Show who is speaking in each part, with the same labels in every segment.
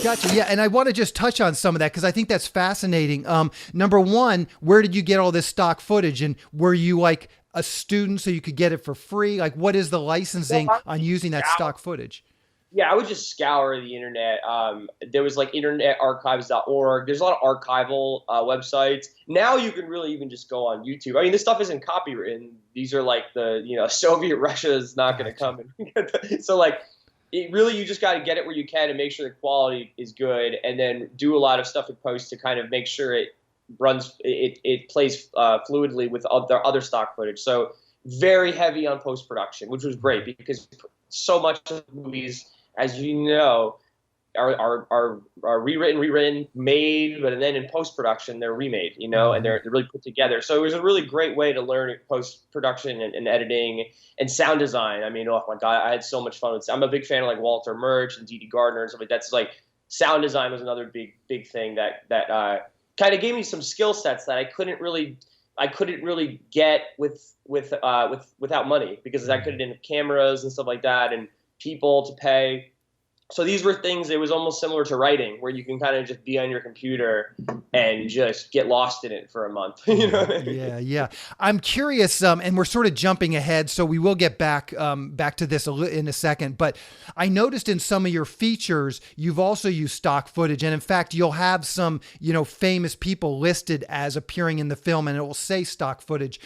Speaker 1: Gotcha. Yeah. And I want to just touch on some of that because I think that's fascinating. Number one, where did you get all this stock footage? And were you like a student so you could get it for free? Like, what is the licensing on using that stock footage?
Speaker 2: Yeah, I would just scour the internet. There was like internetarchives.org. There's a lot of archival websites. Now you can really even just go on YouTube. I mean, this stuff isn't copywritten. These are like Soviet Russia is not going to come. So like, it really, you just got to get it where you can and make sure the quality is good, and then do a lot of stuff in post to kind of make sure it runs, it plays fluidly with other stock footage. So very heavy on post production, which was great because so much of the movies, as you know, are rewritten, made, but then in post production they're remade, and they're really put together. So it was a really great way to learn post production and editing and sound design. I mean, oh my God, I had so much fun with. I'm a big fan of like Walter Murch and Dee Gardner and stuff like that. That's like sound design was another big thing that kind of gave me some skill sets that I couldn't really get without money, because I couldn't have cameras and stuff like that and people to pay. So these were things, it was almost similar to writing, where you can kind of just be on your computer and just get lost in it for a month. You know what I mean?
Speaker 1: Yeah. I'm curious, and we're sort of jumping ahead, so we will get back to this in a second. But I noticed in some of your features, you've also used stock footage. And in fact, you'll have some, famous people listed as appearing in the film, and it will say stock footage.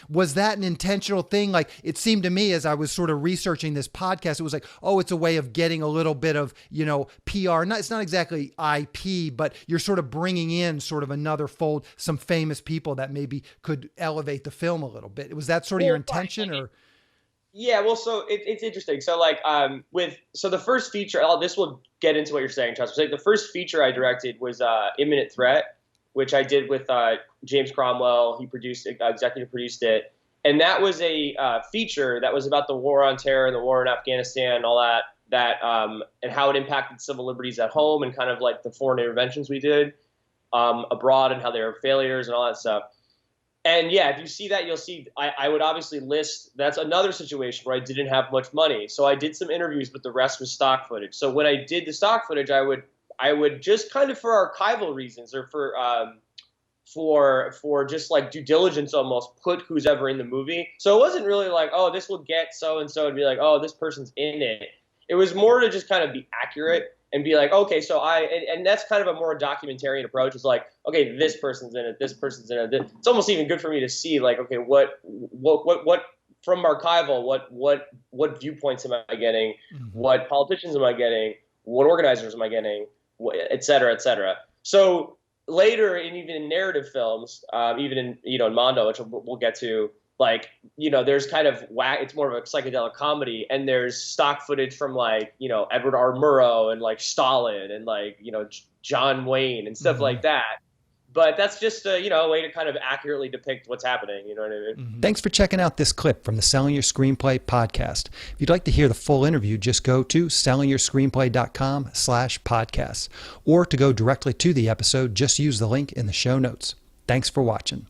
Speaker 1: Was that an intentional thing? Like, it seemed to me as I was sort of researching this podcast, it was like, oh, it's a way of getting a little bit of, PR. It's not exactly IP, but you're sort of bringing in sort of another fold, some famous people that maybe could elevate the film a little bit. Was that sort of your intention, or?
Speaker 2: Yeah, well, so it's interesting. So like, so the first feature, this will get into what you're saying, Charles. So the first feature I directed was Imminent Threat, which I did with James Cromwell. He executive produced it. And that was a feature that was about the war on terror and the war in Afghanistan, all that and how it impacted civil liberties at home, and kind of like the foreign interventions we did abroad and how they were failures and all that stuff. And yeah, if you see that, you'll see I would obviously list, that's another situation where I didn't have much money. So I did some interviews, but the rest was stock footage. So when I did the stock footage, I would just kind of for archival reasons, or for just like due diligence almost, put who's ever in the movie. So it wasn't really like, oh, this will get so-and-so, and be like, oh, this person's in it. It was more to just kind of be accurate and be like, okay, so and that's kind of a more documentarian approach. It's like, okay, this person's in it, this person's in it. It's almost even good for me to see, like, okay, what from archival, what viewpoints am I getting? Mm-hmm. What politicians am I getting? What organizers am I getting? Et cetera, et cetera. So later, even in narrative films, even in in Mondo, which we'll get to, like, there's kind of it's more of a psychedelic comedy, and there's stock footage from like, Edward R. Murrow and like Stalin and like, John Wayne and stuff like that. But that's just a way to kind of accurately depict what's happening. You know what I mean?
Speaker 1: Mm-hmm. Thanks for checking out this clip from the Selling Your Screenplay podcast. If you'd like to hear the full interview, just go to sellingyourscreenplay.com/podcasts, or to go directly to the episode, just use the link in the show notes. Thanks for watching.